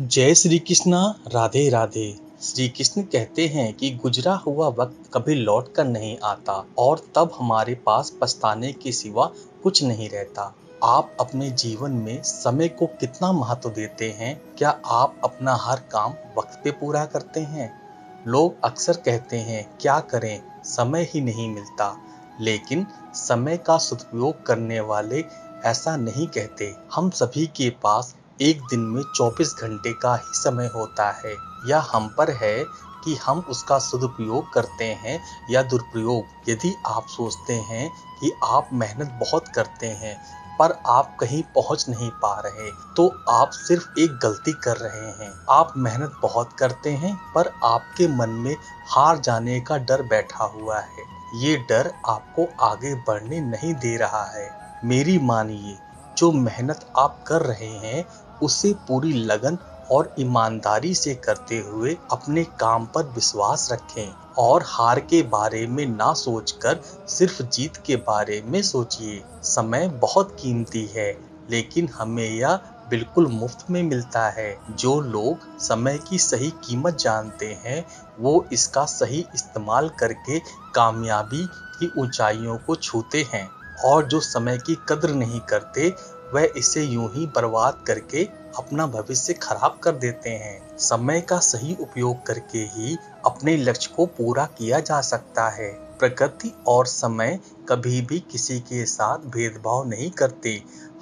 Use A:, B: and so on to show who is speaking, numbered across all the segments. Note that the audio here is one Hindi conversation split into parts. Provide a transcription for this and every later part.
A: जय श्री कृष्णा। राधे राधे। श्री कृष्ण कहते हैं कि गुजरा हुआ वक्त कभी लौट कर नहीं आता और तब हमारे पास पछताने के सिवा कुछ नहीं रहता। आप अपने जीवन में समय को कितना महत्व देते हैं? क्या आप अपना हर काम वक्त पे पूरा करते हैं? लोग अक्सर कहते हैं क्या करें, समय ही नहीं मिलता। लेकिन समय का सदुपयोग करने वाले ऐसा नहीं कहते। हम सभी के पास एक दिन में 24 घंटे का ही समय होता है। यह हम पर है कि हम उसका सदुपयोग करते हैं या दुरुपयोग। यदि आप सोचते हैं कि आप मेहनत बहुत करते हैं पर आप कहीं पहुंच नहीं पा रहे, तो आप सिर्फ एक गलती कर रहे हैं। आप मेहनत बहुत करते हैं पर आपके मन में हार जाने का डर बैठा हुआ है। ये डर आपको आगे बढ़ने नहीं दे रहा है। मेरी मानिए, जो मेहनत आप कर रहे हैं उसे पूरी लगन और ईमानदारी से करते हुए अपने काम पर विश्वास रखें और हार के बारे में ना सोचकर सिर्फ जीत के बारे में सोचिए। समय बहुत कीमती है, लेकिन हमें यह बिल्कुल मुफ्त में मिलता है। जो लोग समय की सही कीमत जानते हैं वो इसका सही इस्तेमाल करके कामयाबी की ऊंचाइयों को छूते हैं, और जो समय की कद्र नहीं करते वह इसे यूं ही बर्बाद करके अपना भविष्य खराब कर देते हैं। समय का सही उपयोग करके ही अपने लक्ष्य को पूरा किया जा सकता है। प्रकृति और समय कभी भी किसी के साथ भेदभाव नहीं करते।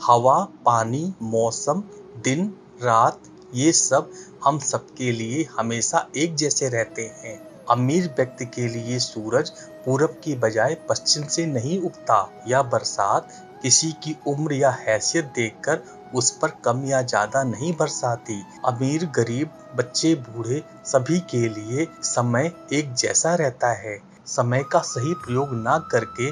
A: हवा, पानी, मौसम, दिन, रात, ये सब हम सबके लिए हमेशा एक जैसे रहते हैं। अमीर व्यक्ति के लिए सूरज पूरब की बजाय पश्चिम से नहीं उगता, या बरसात किसी की उम्र या हैसियत देखकर उस पर कम या ज्यादा नहीं बरसाती। अमीर, गरीब, बच्चे, बूढ़े, सभी के लिए समय एक जैसा रहता है। समय का सही प्रयोग ना करके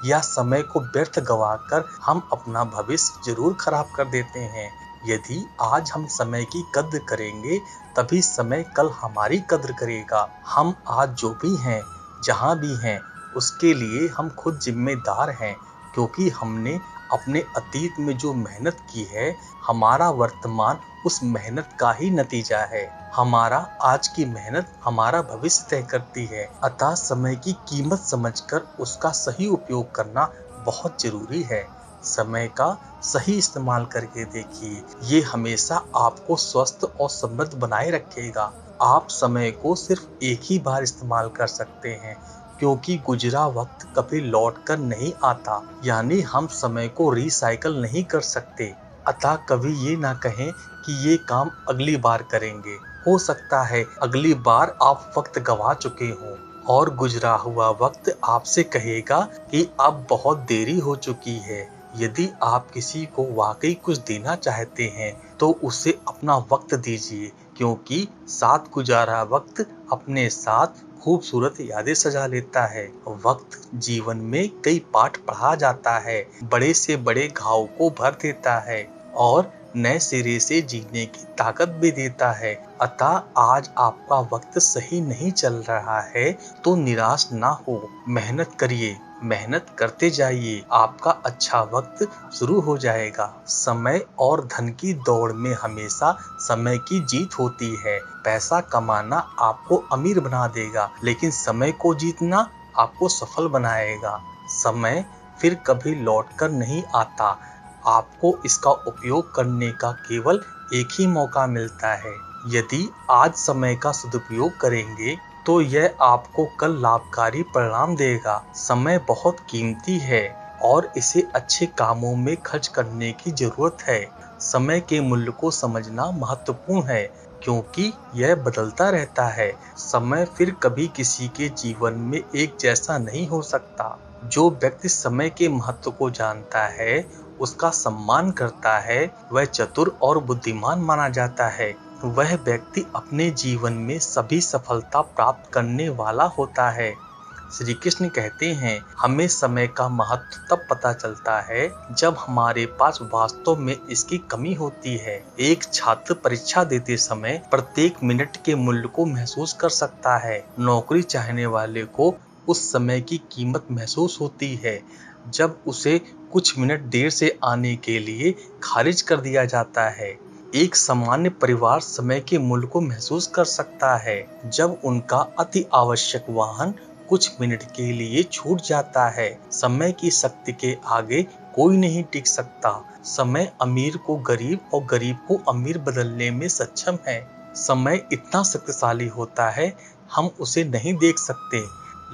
A: या समय को व्यर्थ गवाकर हम अपना भविष्य जरूर खराब कर देते हैं। यदि आज हम समय की कद्र करेंगे तभी समय कल हमारी कद्र करेगा। हम आज जो भी हैं, जहाँ भी हैं, उसके लिए हम खुद जिम्मेदार हैं, क्योंकि हमने अपने अतीत में जो मेहनत की है, हमारा वर्तमान उस मेहनत का ही नतीजा है। हमारा आज की मेहनत हमारा भविष्य तय करती है। अतः समय की कीमत समझकर उसका सही उपयोग करना बहुत जरूरी है। समय का सही इस्तेमाल करके देखिए, ये हमेशा आपको स्वस्थ और समृद्ध बनाए रखेगा। आप समय को सिर्फ एक ही बार इस्तेमाल कर सकते हैं, क्योंकि गुजरा वक्त कभी लौट कर नहीं आता। यानी हम समय को रिसाइकल नहीं कर सकते। अतः कभी ये ना कहें कि ये काम अगली बार करेंगे। हो सकता है अगली बार आप वक्त गवा चुके हों और गुजरा हुआ वक्त आपसे कहेगा कि अब बहुत देरी हो चुकी है। यदि आप किसी को वाकई कुछ देना चाहते हैं तो उसे अपना वक्त दीजिए, क्योंकि साथ गुजारा वक्त अपने साथ खूबसूरत यादें सजा लेता है। वक्त जीवन में कई पाठ पढ़ा जाता है, बड़े से बड़े घाव को भर देता है और नए सिरे से जीने की ताकत भी देता है। अतः आज आपका वक्त सही नहीं चल रहा है तो निराश ना हो, मेहनत करिए, मेहनत करते जाइए, आपका अच्छा वक्त शुरू हो जाएगा। समय और धन की दौड़ में हमेशा समय की जीत होती है। पैसा कमाना आपको अमीर बना देगा, लेकिन समय को जीतना आपको सफल बनाएगा। समय फिर कभी लौट कर नहीं आता। आपको इसका उपयोग करने का केवल एक ही मौका मिलता है। यदि आज समय का सदुपयोग करेंगे तो यह आपको कल लाभकारी परिणाम देगा। समय बहुत कीमती है और इसे अच्छे कामों में खर्च करने की जरूरत है। समय के मूल्य को समझना महत्वपूर्ण है, क्योंकि यह बदलता रहता है। समय फिर कभी किसी के जीवन में एक जैसा नहीं हो सकता। जो व्यक्ति समय के महत्व को जानता है, उसका सम्मान करता है, वह चतुर और बुद्धिमान माना जाता है। वह व्यक्ति अपने जीवन में सभी सफलता प्राप्त करने वाला होता है। श्री कृष्ण कहते हैं, हमें समय का महत्व तब पता चलता है जब हमारे पास वास्तव में इसकी कमी होती है। एक छात्र परीक्षा देते समय प्रत्येक मिनट के मूल्य को महसूस कर सकता है। नौकरी चाहने वाले को उस समय की कीमत महसूस होती है जब उसे कुछ मिनट देर से आने के लिए खारिज कर दिया जाता है। एक सामान्य परिवार समय के मूल्य को महसूस कर सकता है जब उनका अति आवश्यक वाहन कुछ मिनट के लिए छूट जाता है। समय की शक्ति के आगे कोई नहीं टिक सकता। समय अमीर को गरीब और गरीब को अमीर बदलने में सक्षम है। समय इतना शक्तिशाली होता है हम उसे नहीं देख सकते,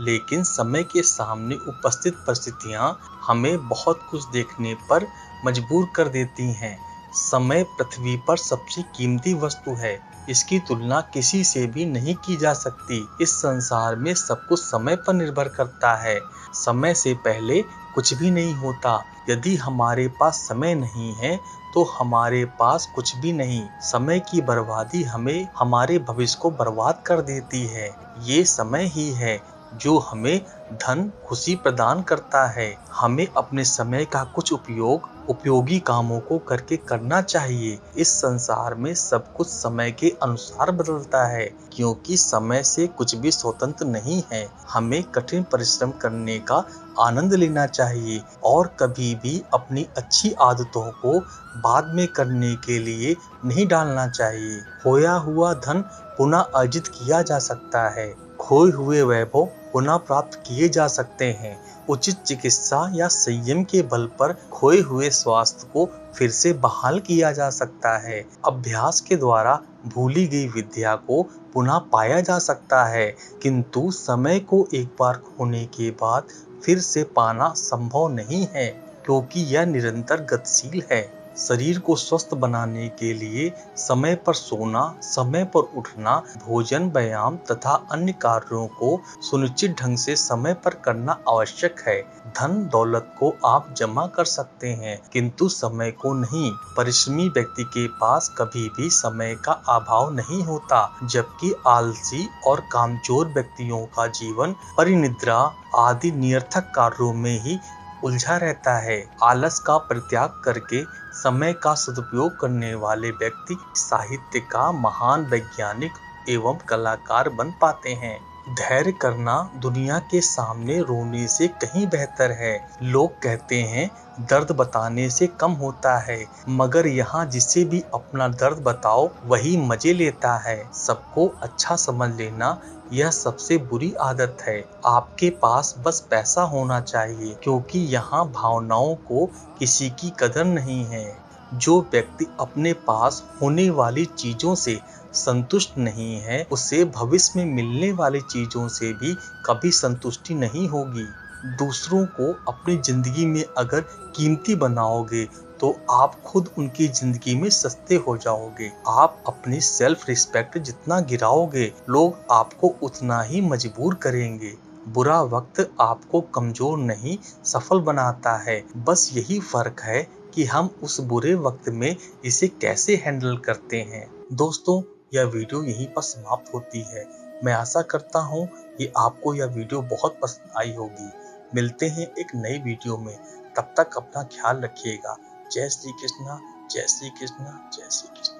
A: लेकिन समय के सामने उपस्थित परिस्थितियां हमें बहुत कुछ देखने पर मजबूर कर देती हैं। समय पृथ्वी पर सबसे कीमती वस्तु है। इसकी तुलना किसी से भी नहीं की जा सकती। इस संसार में सब कुछ समय पर निर्भर करता है। समय से पहले कुछ भी नहीं होता। यदि हमारे पास समय नहीं है तो हमारे पास कुछ भी नहीं। समय की बर्बादी हमें हमारे भविष्य को बर्बाद कर देती है। ये समय ही है जो हमें धन, खुशी प्रदान करता है। हमें अपने समय का कुछ उपयोग उपयोगी कामों को करके करना चाहिए। इस संसार में सब कुछ समय के अनुसार बदलता है, क्योंकि समय से कुछ भी स्वतंत्र नहीं है। हमें कठिन परिश्रम करने का आनंद लेना चाहिए और कभी भी अपनी अच्छी आदतों को बाद में करने के लिए नहीं डालना चाहिए। खोया हुआ धन पुनः अर्जित किया जा सकता है। खोए हुए वैभव पुनः प्राप्त किए जा सकते हैं। उचित चिकित्सा या संयम के बल पर खोए हुए स्वास्थ्य को फिर से बहाल किया जा सकता है। अभ्यास के द्वारा भूली गई विद्या को पुनः पाया जा सकता है, किंतु समय को एक बार खोने के बाद फिर से पाना संभव नहीं है, क्योंकि यह निरंतर गतिशील है। शरीर को स्वस्थ बनाने के लिए समय पर सोना, समय पर उठना, भोजन, व्यायाम तथा अन्य कार्यों को सुनिश्चित ढंग से समय पर करना आवश्यक है। धन दौलत को आप जमा कर सकते हैं, किंतु समय को नहीं। परिश्रमी व्यक्ति के पास कभी भी समय का अभाव नहीं होता, जबकि आलसी और कामचोर व्यक्तियों का जीवन परिनिद्रा आदि निरर्थक कार्यों में ही उलझा रहता है। आलस का परित्याग करके समय का सदुपयोग करने वाले व्यक्ति साहित्य का महान वैज्ञानिक एवं कलाकार बन पाते हैं। धैर्य करना दुनिया के सामने रोने से कहीं बेहतर है। लोग कहते हैं दर्द बताने से कम होता है, मगर यहाँ जिसे भी अपना दर्द बताओ वही मजे लेता है। सबको अच्छा समझ लेना यह सबसे बुरी आदत है। आपके पास बस पैसा होना चाहिए, क्योंकि यहाँ भावनाओं को किसी की कदर नहीं है। जो व्यक्ति अपने पास होने वाली चीजों से संतुष्ट नहीं है, उसे भविष्य में मिलने वाली चीजों से भी कभी संतुष्टि नहीं होगी। दूसरों को अपनी जिंदगी में अगर कीमती बनाओगे तो आप खुद उनकी जिंदगी में सस्ते हो जाओगे। आप अपनी सेल्फ रिस्पेक्ट जितना गिराओगे, लोग आपको उतना ही मजबूर करेंगे। बुरा वक्त आपको कमजोर नहीं, सफल बनाता है। बस यही फर्क है कि हम उस बुरे वक्त में इसे कैसे हैंडल करते हैं। दोस्तों, यह वीडियो यहीं पर समाप्त होती है। मैं आशा करता हूँ कि आपको यह वीडियो बहुत पसंद आई होगी। मिलते हैं एक नई वीडियो में। तब तक अपना ख्याल रखिएगा। जय श्री कृष्णा, जय श्री कृष्णा, जय श्री कृष्णा।